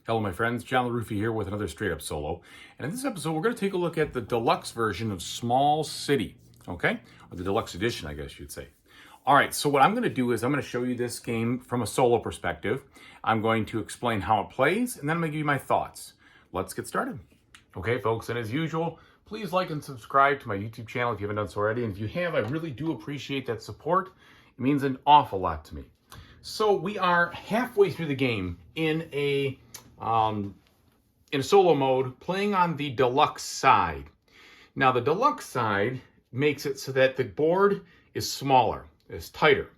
Hello my friends, John LaRuffa here with another straight up solo. And in this episode we're going to take a look at the deluxe version of Small City, okay? Or the deluxe edition, I guess you'd say. Alright, so what I'm going to do is I'm going to show you this game from a solo perspective. I'm going to explain how it plays, and then I'm going to give you my thoughts. Let's get started. Okay folks, and as usual, please like and subscribe to my YouTube channel if you haven't done so already. And if you have, I really do appreciate that support. It means an awful lot to me. So we are halfway through the game in a solo mode, playing on the deluxe side. Now the deluxe side makes it so that the board is smaller, is tighter.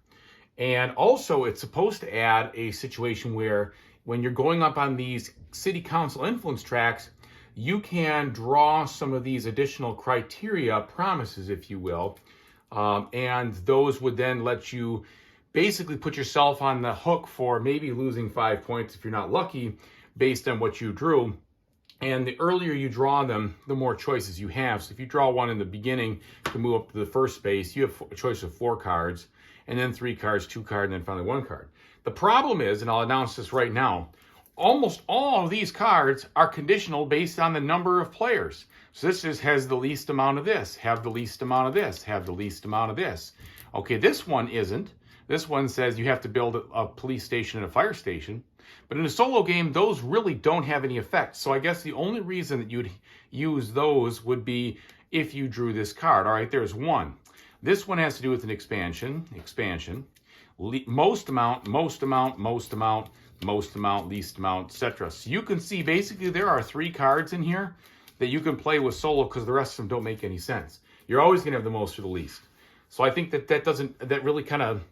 And also it's supposed to add a situation where when you're going up on these city council influence tracks, you can draw some of these additional criteria, promises, if you will, and those would then let you basically put yourself on the hook for maybe losing 5 points if you're not lucky, based on what you drew. And the earlier you draw them, the more choices you have. So if you draw one in the beginning to move up to the first space, you have a choice of 4 cards, and then 3 cards, 2 cards, and then finally 1 card. The problem is, and I'll announce this right now, almost all of these cards are conditional based on the number of players. So this has the least amount of this, have the least amount of this, have the least amount of this. Okay, this one isn't. This one says you have to build a police station and a fire station. But in a solo game, those really don't have any effect. So I guess the only reason that you'd use those would be if you drew this card. All right, there's one. This one has to do with an expansion, most amount, most amount, most amount, most amount, least amount, etc. So you can see basically there are 3 cards in here that you can play with solo because the rest of them don't make any sense. You're always going to have the most or the least. So I think that really kind of,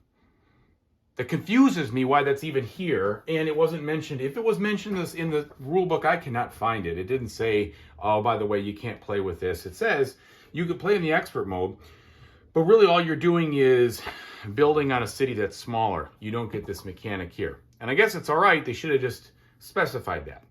that confuses me why that's even here, and it wasn't mentioned. If it was mentioned in the rule book, I cannot find it. It didn't say, oh, by the way, you can't play with this. It says you could play in the expert mode, but really all you're doing is building on a city that's smaller. You don't get this mechanic here. And I guess it's all right. They should have just specified that.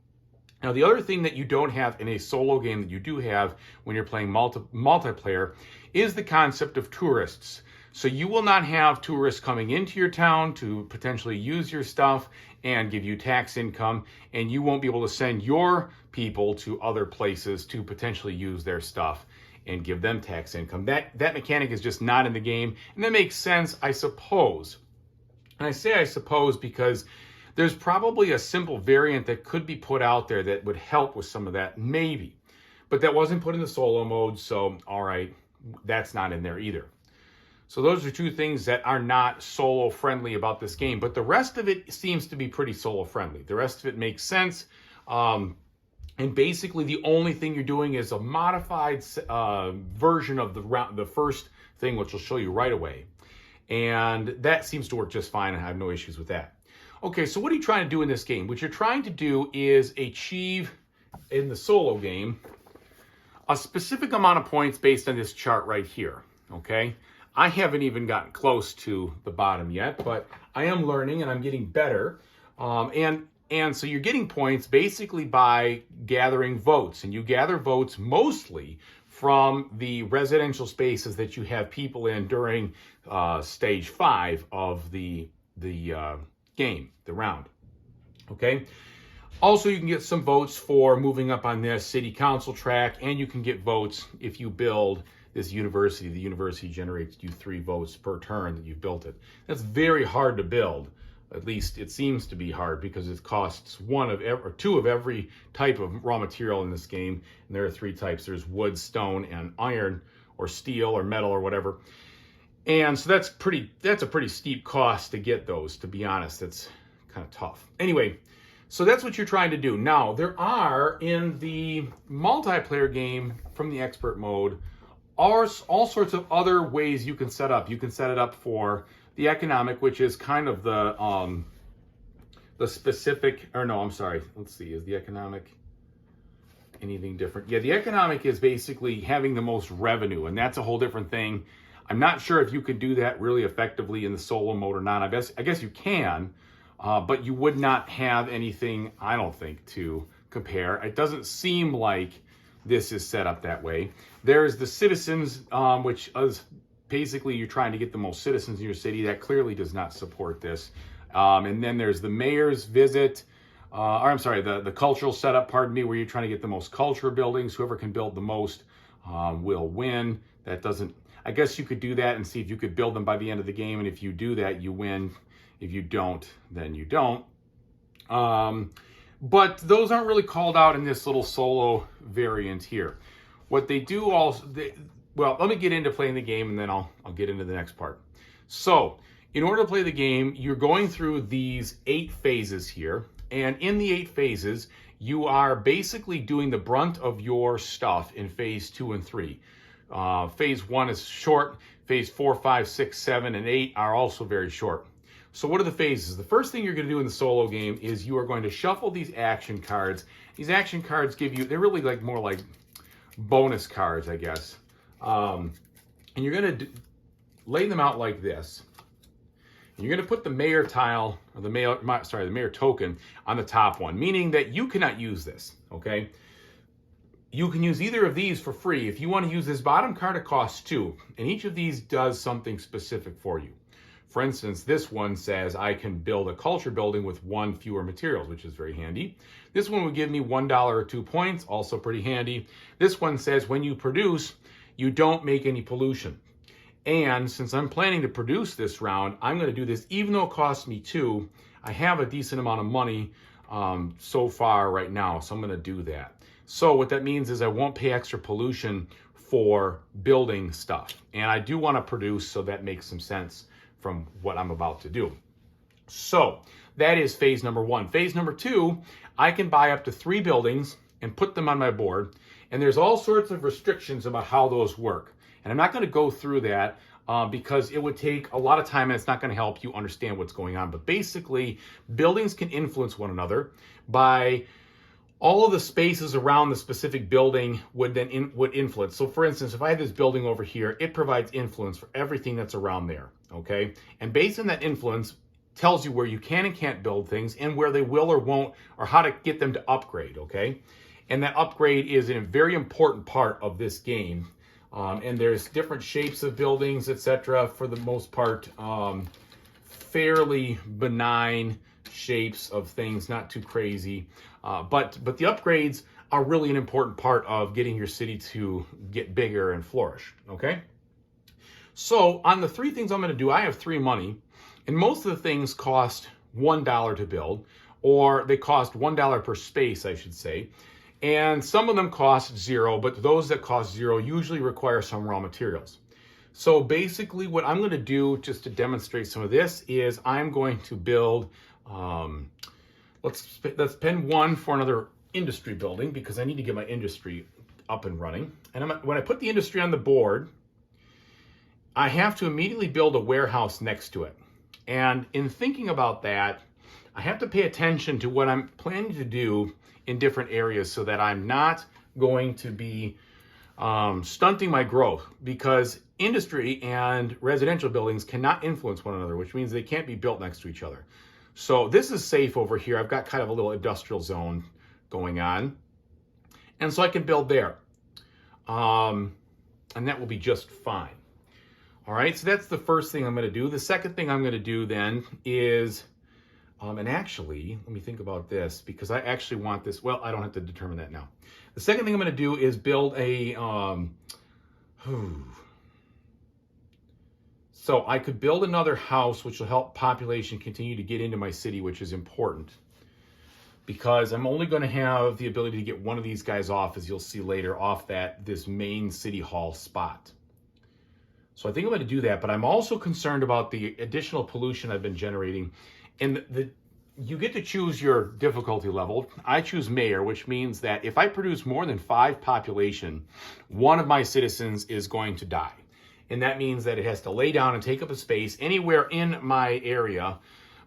Now, the other thing that you don't have in a solo game that you do have when you're playing multiplayer is the concept of tourists. So you will not have tourists coming into your town to potentially use your stuff and give you tax income, and you won't be able to send your people to other places to potentially use their stuff and give them tax income. That mechanic is just not in the game, and that makes sense, I suppose. And I say I suppose because there's probably a simple variant that could be put out there that would help with some of that, maybe. But that wasn't put in the solo mode, so all right, that's not in there either. So those are 2 things that are not solo friendly about this game, but the rest of it seems to be pretty solo friendly. The rest of it makes sense. And basically the only thing you're doing is a modified version of the first thing, which will show you right away. And that seems to work just fine. I have no issues with that. Okay, so what are you trying to do in this game? What you're trying to do is achieve, in the solo game, a specific amount of points based on this chart right here, okay? I haven't even gotten close to the bottom yet, but I am learning and I'm getting better. And so you're getting points basically by gathering votes, and you gather votes mostly from the residential spaces that you have people in during stage 5 of the game, the round. Okay. Also, you can get some votes for moving up on this city council track, and you can get votes if you build this university. The university generates you 3 votes per turn that you've built it. That's very hard to build. At least it seems to be hard because it costs 2 of every type of raw material in this game. And there are 3 types. There's wood, stone, and iron, or steel, or metal, or whatever. And so that's a pretty steep cost to get those, to be honest. That's kind of tough. Anyway, so that's what you're trying to do. Now, there are, in the multiplayer game from the expert mode, all sorts of other ways you can set up. You can set it up for the economic, which is kind of the specific, or no, I'm sorry. Let's see, is the economic anything different? Yeah, the economic is basically having the most revenue, and that's a whole different thing. I'm not sure if you could do that really effectively in the solo mode or not. I guess you can, but you would not have anything, I don't think, to compare. It doesn't seem like this is set up that way. There's the citizens, which is basically you're trying to get the most citizens in your city. That clearly does not support this. And then there's the mayor's visit, or I'm sorry, the cultural setup, pardon me, where you're trying to get the most culture buildings. Whoever can build the most will win. That doesn't, I guess you could do that and see if you could build them by the end of the game. And if you do that, you win. If you don't, then you don't. But those aren't really called out in this little solo variant here. What they do also, well, let me get into playing the game and then I'll get into the next part. So, in order to play the game, you're going through these 8 phases here. And in the 8 phases, you are basically doing the brunt of your stuff in phase 2 and 3. Phase 1 is short. Phase 4, 5, 6, 7, and 8 are also very short. So what are the phases? The first thing you're going to do in the solo game is you are going to shuffle these action cards. These action cards give you, they're really like more like bonus cards, I guess. And you're going to lay them out like this. And you're going to put the mayor tile, or the mayor token on the top one, meaning that you cannot use this, okay? You can use either of these for free. If you want to use this bottom card, it costs 2. And each of these does something specific for you. For instance, this one says I can build a culture building with 1 fewer materials, which is very handy. This one would give me $1 or 2 points, also pretty handy. This one says when you produce, you don't make any pollution. And since I'm planning to produce this round, I'm going to do this even though it costs me 2. I have a decent amount of money so far right now, so I'm going to do that. So what that means is I won't pay extra pollution for building stuff. And I do want to produce, so that makes some sense from what I'm about to do. So that is phase number 1. Phase number 2, I can buy up to 3 buildings and put them on my board. And there's all sorts of restrictions about how those work. And I'm not going to go through that because it would take a lot of time and it's not going to help you understand what's going on. But basically, buildings can influence one another by all of the spaces around the specific building would influence. So for instance, if I have this building over here, it provides influence for everything that's around there, okay? And based on that influence, tells you where you can and can't build things and where they will or won't, or how to get them to upgrade, okay? And that upgrade is a very important part of this game. And there's different shapes of buildings, etc. For the most part, fairly benign shapes of things, not too crazy. But the upgrades are really an important part of getting your city to get bigger and flourish, okay? So on the 3 things I'm going to do, I have 3 money, and most of the things cost $1 to build, or they cost $1 per space, I should say. And some of them cost 0, but those that cost 0 usually require some raw materials. So basically what I'm going to do, just to demonstrate some of this, is I'm going to build, let's spend 1 for another industry building, because I need to get my industry up and running. And when I put the industry on the board, I have to immediately build a warehouse next to it. And in thinking about that, I have to pay attention to what I'm planning to do in different areas so that I'm not going to be stunting my growth, because industry and residential buildings cannot influence one another, which means they can't be built next to each other. So this is safe over here. I've got kind of a little industrial zone going on, and so I can build there. And that will be just fine. All right, so that's the first thing I'm going to do. The second thing I'm going to do then is, and actually, let me think about this, because I actually want this. Well, I don't have to determine that now. The second thing I'm going to do is build a, so I could build another house, which will help population continue to get into my city, which is important, because I'm only going to have the ability to get one of these guys off, as you'll see later, off this main city hall spot. So I think I'm going to do that, but I'm also concerned about the additional pollution I've been generating. And you get to choose your difficulty level. I choose mayor, which means that if I produce more than 5 population, one of my citizens is going to die. And that means that it has to lay down and take up a space anywhere in my area,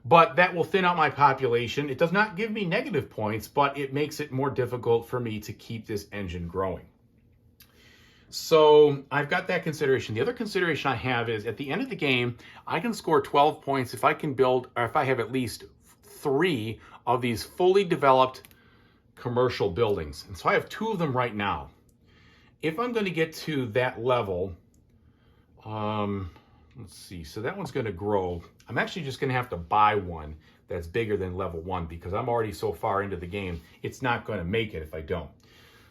but that will thin out my population. It does not give me negative points, but it makes it more difficult for me to keep this engine growing. So I've got that consideration. The other consideration I have is at the end of the game, I can score 12 points if I can build, or if I have at least 3 of these fully developed commercial buildings. And so I have 2 of them right now. If I'm going to get to that level, let's see, so that one's going to grow. I'm actually just going to have to buy one. that's bigger than level 1 because I'm already so far into the game, it's not going to make it if I don't.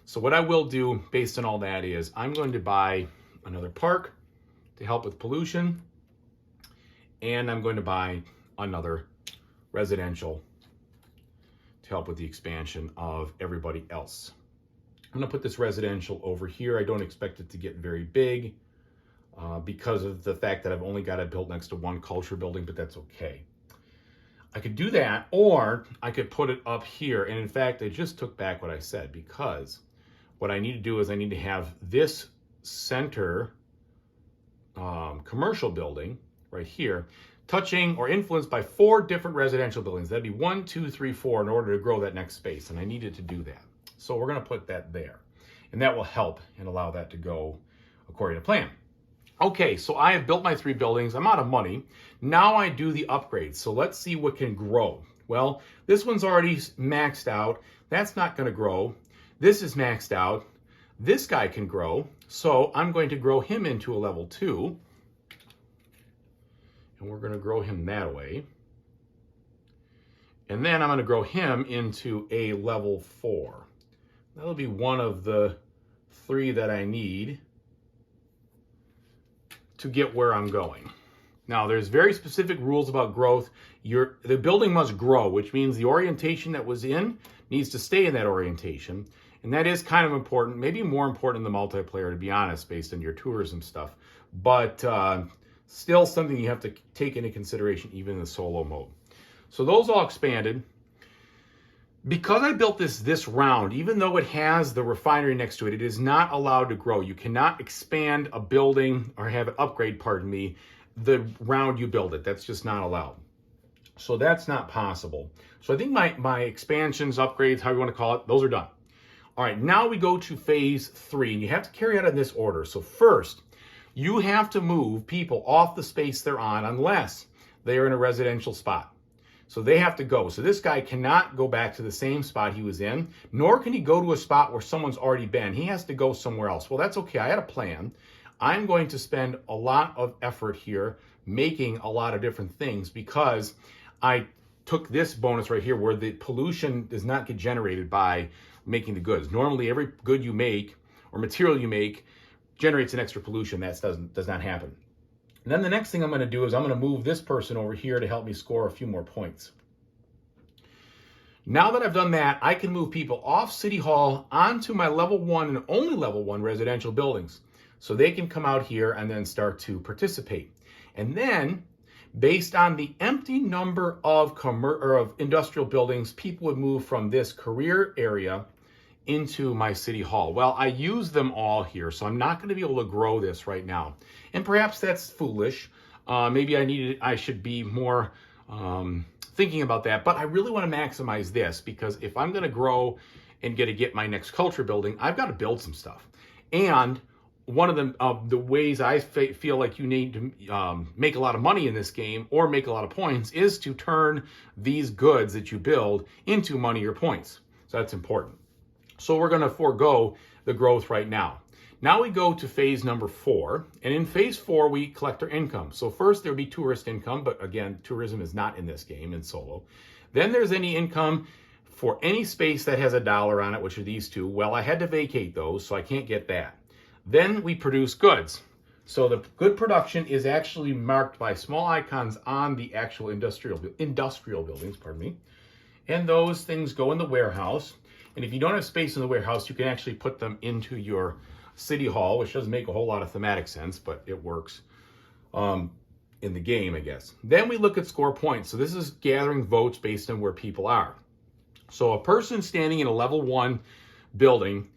So what I will do based on all that is I'm going to buy another park to help with pollution, and I'm going to buy another residential to help with the expansion of everybody else. I'm going to put this residential over here. I don't expect it to get very big because of the fact that I've only got it built next to one culture building, but that's okay. I could do that, or I could put it up here. And in fact, I just took back what I said, because what I need to do is I need to have this center commercial building right here touching or influenced by 4 different residential buildings. That'd be 1, 2, 3, 4 in order to grow that next space. And I needed to do that. So we're going to put that there. And that will help and allow that to go according to plan. Okay, so I have built my 3 buildings. I'm out of money. Now I do the upgrades. So let's see what can grow. Well, this one's already maxed out. That's not going to grow. This is maxed out. This guy can grow. So I'm going to grow him into a level 2. And we're going to grow him that way. And then I'm going to grow him into a level 4. That'll be one of the 3 that I need to get where I'm going. Now, there's very specific rules about growth. The building must grow, which means the orientation that was in needs to stay in that orientation. And that is kind of important, maybe more important than the multiplayer, to be honest, based on your tourism stuff. But still something you have to take into consideration even in the solo mode. So those all expanded. Because I built this round, even though it has the refinery next to it, it is not allowed to grow. You cannot expand a building or have it upgrade, pardon me, the round you build it. That's just not allowed. So that's not possible. So I think my expansions, upgrades, however you want to call it, those are done. All right, now we go to phase 3, and you have to carry out in this order. So first, you have to move people off the space they're on unless they are in a residential spot. So they have to go. So this guy cannot go back to the same spot he was in, nor can he go to a spot where someone's already been. He has to go somewhere else. Well, that's okay. I had a plan. I'm going to spend a lot of effort here making a lot of different things because I took this bonus right here where the pollution does not get generated by making the goods. Normally, every good you make or material you make generates an extra pollution. That does not happen. And then the next thing I'm going to do is I'm going to move this person over here to help me score a few more points. Now that I've done that, I can move people off City Hall onto my level 1 and only level 1 residential buildings. So they can come out here and then start to participate. And then, based on the empty number of industrial buildings, people would move from this career area into my City Hall. Well, I use them all here, so I'm not going to be able to grow this right now. And perhaps that's foolish. Maybe I should be more thinking about that. But I really want to maximize this because if I'm going to grow and get my next culture building, I've got to build some stuff. And one of the ways I feel like you need to make a lot of money in this game or make a lot of points is to turn these goods that you build into money or points. So that's important. So we're going to forego the growth right now. Now we go to phase number 4. And in phase 4, we collect our income. So first there'll be tourist income, but again, tourism is not in this game in solo. Then there's any income for any space that has $1 on it, which are these 2. Well, I had to vacate those, so I can't get that. Then we produce goods. So the good production is actually marked by small icons on the actual industrial buildings, pardon me. And those things go in the warehouse. And if you don't have space in the warehouse, you can actually put them into your City Hall, which doesn't make a whole lot of thematic sense, but it works in the game, I guess. Then we look at score points. So this is gathering votes based on where people are. So a person standing in a level 1 building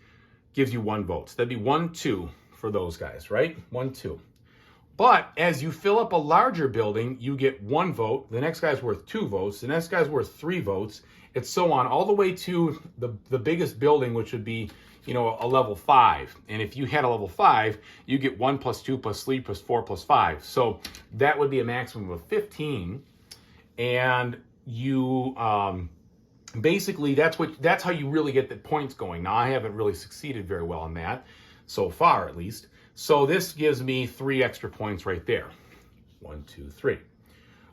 gives you 1 vote. So that'd be 1, 2 for those guys, right? 1, 2. But as you fill up a larger building, you get 1 vote. The next guy's worth 2 votes. The next guy's worth 3 votes. It's so on all the way to the biggest building, which would be, a level 5. And if you had a level 5, you get 1 plus 2 plus 3 plus 4 plus 5. So that would be a maximum of 15. And you basically that's how you really get the points going. Now I haven't really succeeded very well on that so far, at least. So this gives me 3 extra points right there. 1, 2, 3.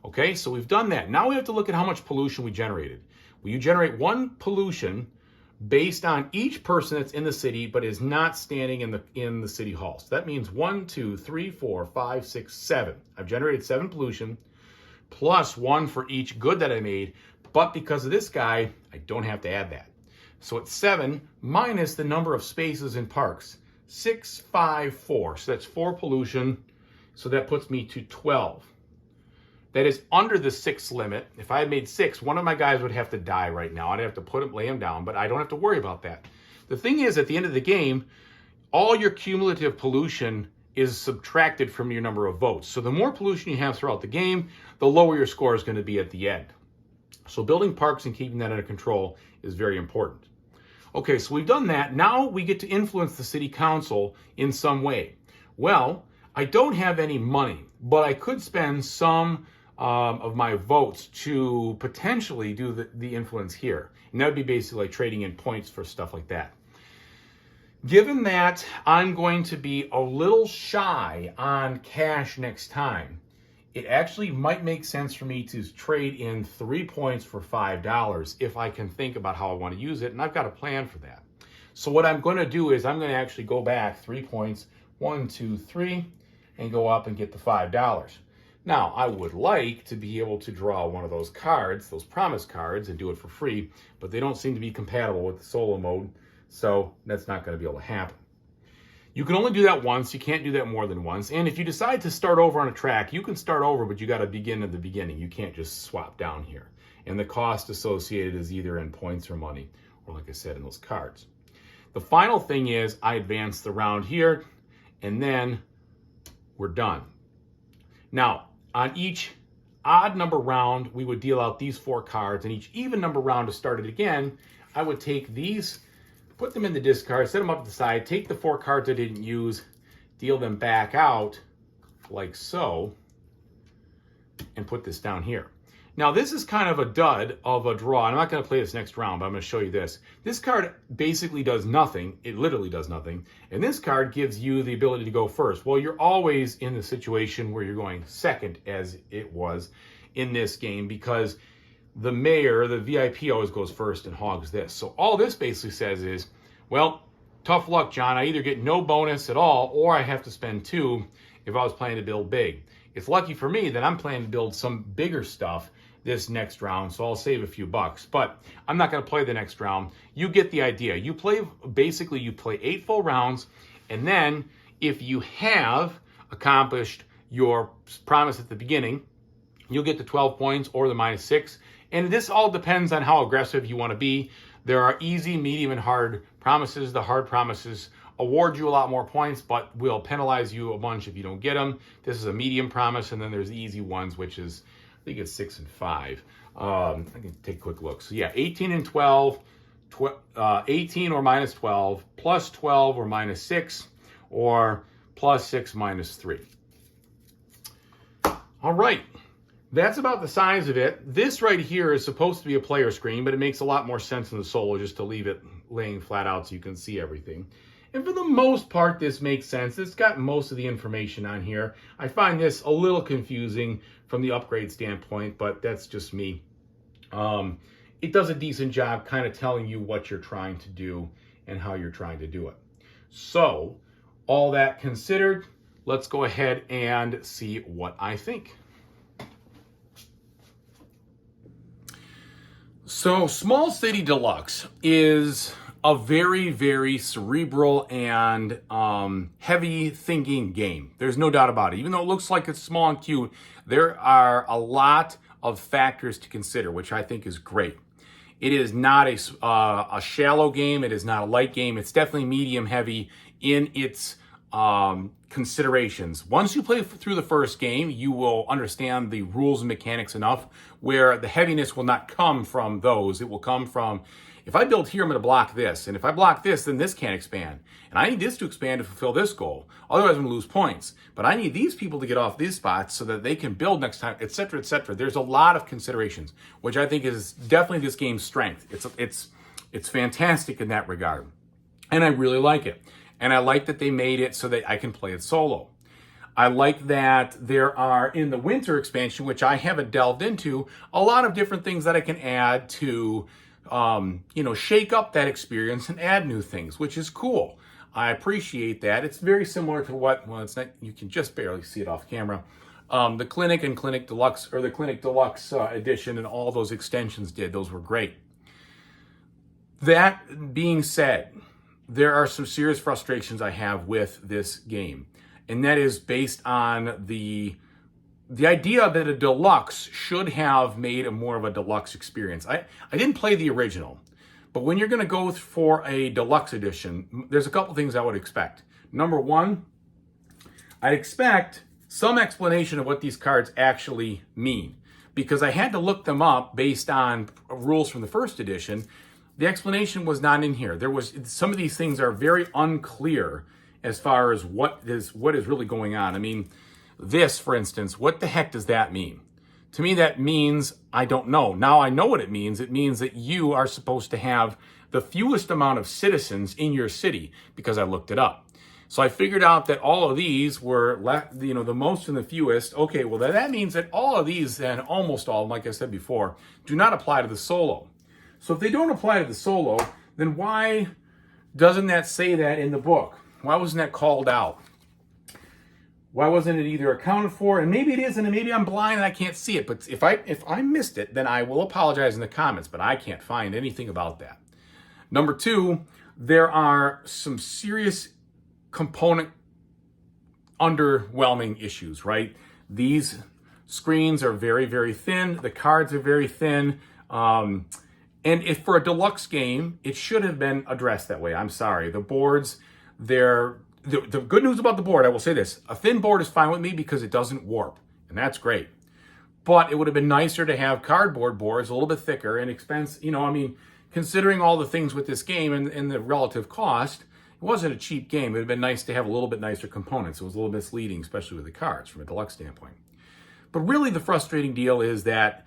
Okay, so we've done that. Now we have to look at how much pollution we generated. Well, you generate 1 pollution based on each person that's in the city but is not standing in the city hall. So that means 1, 2, 3, 4, 5, 6, 7. I've generated 7 pollution plus 1 for each good that I made, but because of this guy, I don't have to add that. So it's 7 minus the number of spaces in parks. 6, 5, 4. So that's 4 pollution. So that puts me to 12. That is under the 6 limit. If I had made 6, one of my guys would have to die right now. I'd have to lay him down, but I don't have to worry about that. The thing is, at the end of the game, all your cumulative pollution is subtracted from your number of votes. So the more pollution you have throughout the game, the lower your score is going to be at the end. So building parks and keeping that under control is very important. Okay, so we've done that. Now we get to influence the city council in some way. Well, I don't have any money, but I could spend some of my votes to potentially do the influence here. And that would be basically like trading in points for stuff like that. Given that I'm going to be a little shy on cash next time, it actually might make sense for me to trade in 3 points for $5 if I can think about how I want to use it, and I've got a plan for that. So what I'm going to do is I'm going to actually go back 3 points, 1, 2, 3, and go up and get the $5. Now, I would like to be able to draw one of those cards, those promise cards, and do it for free, but they don't seem to be compatible with the solo mode, so that's not going to be able to happen. You can only do that once. You can't do that more than once. And if you decide to start over on a track, you can start over, but you got to begin at the beginning. You can't just swap down here. And the cost associated is either in points or money, or like I said, in those cards. The final thing is I advance the round here, and then we're done. Now, on each odd number round, we would deal out these 4 cards, and each even number round to start it again, I would take these, put them in the discard, set them up to the side, take the 4 cards I didn't use, deal them back out like so, and put this down here. Now, this is kind of a dud of a draw. I'm not going to play this next round, but I'm going to show you this. This card basically does nothing. It literally does nothing. And this card gives you the ability to go first. Well, you're always in the situation where you're going second, as it was in this game, because the mayor, the VIP, always goes first and hogs this. So all this basically says is, well, tough luck, John. I either get no bonus at all, or I have to spend 2 if I was planning to build big. It's lucky for me that I'm planning to build some bigger stuff this next round, so I'll save a few bucks. But I'm not going to play the next round. You get the idea. You play 8 full rounds, and then if you have accomplished your promise at the beginning, you'll get the 12 points or the -6. And this all depends on how aggressive you want to be. There are easy, medium, and hard promises. The hard promises award you a lot more points, but will penalize you a bunch if you don't get them. This is a medium promise, and then there's the easy ones, which is, I think it's 6 and 5. I can take a quick look. So yeah, 18 and 12, 18 or -12, plus 12 or -6, or +6 -3. All right. That's about the size of it. This right here is supposed to be a player screen, but it makes a lot more sense in the solo just to leave it laying flat out so you can see everything. And for the most part, this makes sense. It's got most of the information on here. I find this a little confusing from the upgrade standpoint, but that's just me. It does a decent job kind of telling you what you're trying to do and how you're trying to do it. So, all that considered, let's go ahead and see what I think. So, Small City Deluxe is a very, very cerebral and heavy thinking game. There's no doubt about it. Even though it looks like it's small and cute, there are a lot of factors to consider, which I think is great. It is not a shallow game. It is not a light game. It's definitely medium heavy in its considerations. Once you play through the first game, you will understand the rules and mechanics enough where the heaviness will not come from those. It will come from, if I build here, I'm going to block this. And if I block this, then this can't expand. And I need this to expand to fulfill this goal. Otherwise, I'm going to lose points. But I need these people to get off these spots so that they can build next time, etc., etc. There's a lot of considerations, which I think is definitely this game's strength. It's fantastic in that regard. And I really like it. And I like that they made it so that I can play it solo. I like that there are, in the winter expansion, which I haven't delved into, a lot of different things that I can add to, shake up that experience and add new things, which is cool. I appreciate that. It's very similar to well, it's not, you can just barely see it off camera. The Clinic and Clinic Deluxe, or the Clinic Deluxe edition, and all those extensions did. Those were great. That being said, there are some serious frustrations I have with this game. And that is based on the idea that a deluxe should have made a more of a deluxe experience. I didn't play the original, but when you're going to go for a deluxe edition, there's a couple things I would expect. Number one, I'd expect some explanation of what these cards actually mean, because I had to look them up based on rules from the first edition. The explanation was not in here. Some of these things are very unclear as far as what is really going on. I mean, this, for instance, what the heck does that mean? To me, that means, I don't know. Now I know what it means. It means that you are supposed to have the fewest amount of citizens in your city, because I looked it up. So I figured out that all of these were, the most and the fewest. Okay, well, that means that all of these, and almost all, like I said before, do not apply to the solo. So if they don't apply to the solo, then why doesn't that say that in the book? Why wasn't that called out? Why wasn't it either accounted for? And maybe it is, and maybe I'm blind and I can't see it. But if I missed it, then I will apologize in the comments, but I can't find anything about that. Number two, there are some serious component underwhelming issues, right? These screens are very, very thin. The cards are very thin. And if for a deluxe game, it should have been addressed that way. I'm sorry. The boards, the good news about the board, I will say this, a thin board is fine with me because it doesn't warp, and that's great. But it would have been nicer to have cardboard boards, a little bit thicker and expensive. Considering all the things with this game and the relative cost, it wasn't a cheap game. It would have been nice to have a little bit nicer components. It was a little misleading, especially with the cards from a deluxe standpoint. But really the frustrating deal is that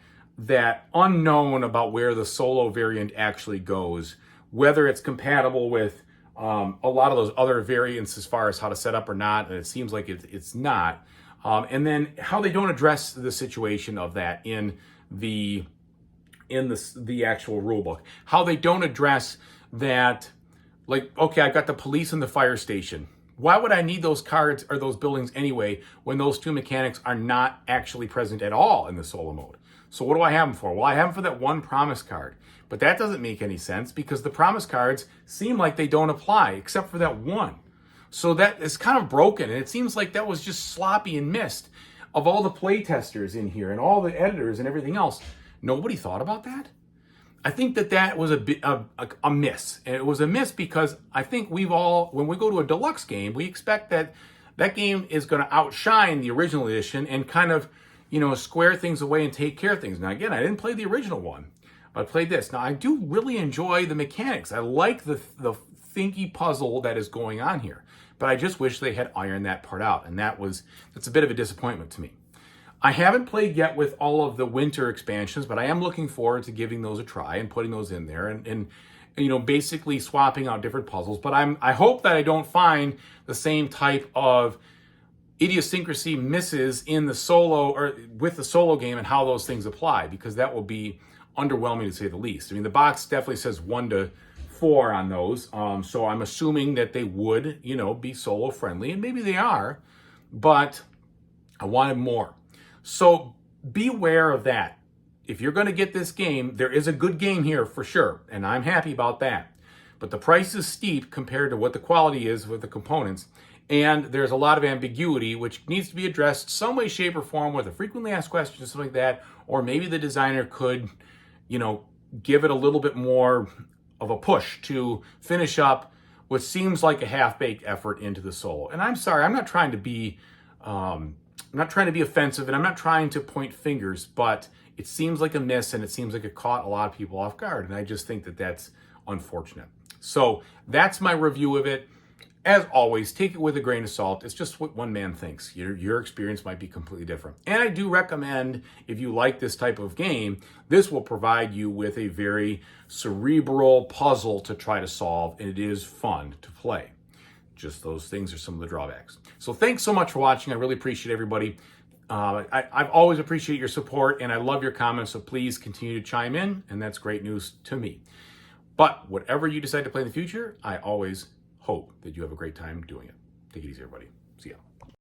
unknown about where the solo variant actually goes, whether it's compatible with a lot of those other variants as far as how to set up or not, and it seems like it's not. And then how they don't address the situation of that in the actual rule book. How they don't address that, like, okay, I've got the police and the fire station. Why would I need those cards or those buildings anyway when those two mechanics are not actually present at all in the solo mode? So what do I have them for? Well, I have them for that one promise card. But that doesn't make any sense because the promise cards seem like they don't apply except for that one. So that is kind of broken, and it seems like that was just sloppy and missed. Of all the play testers in here and all the editors and everything else, nobody thought about that? I think that was a miss. And it was a miss because I think when we go to a deluxe game, we expect that game is going to outshine the original edition and kind of, square things away and take care of things. Now, again, I didn't play the original one. I played this. Now, I do really enjoy the mechanics. I like the thinky puzzle that is going on here. But I just wish they had ironed that part out. And that's a bit of a disappointment to me. I haven't played yet with all of the winter expansions, but I am looking forward to giving those a try and putting those in there and basically swapping out different puzzles. But I hope that I don't find the same type of idiosyncrasy misses in the solo or with the solo game and how those things apply, because that will be underwhelming to say the least. I mean, the box definitely says 1 to 4 on those. So I'm assuming that they would, be solo friendly, and maybe they are, but I wanted more. So beware of that. If you're going to get this game, there is a good game here for sure, and I'm happy about that. But the price is steep compared to what the quality is with the components, and there's a lot of ambiguity, which needs to be addressed some way, shape, or form with a frequently asked questions or something like that, or maybe the designer could, give it a little bit more of a push to finish up what seems like a half-baked effort into the solo. And I'm sorry, I'm not trying to be offensive, and I'm not trying to point fingers, but it seems like a miss, and it seems like it caught a lot of people off guard, and I just think that that's unfortunate. So that's my review of it. As always, take it with a grain of salt. It's just what one man thinks. Your experience might be completely different. And I do recommend, if you like this type of game, this will provide you with a very cerebral puzzle to try to solve, and it is fun to play. Just those things are some of the drawbacks. So thanks so much for watching. I really appreciate everybody. I've always appreciate your support, and I love your comments, so please continue to chime in, and that's great news to me. But whatever you decide to play in the future, I always hope that you have a great time doing it. Take it easy, everybody. See ya.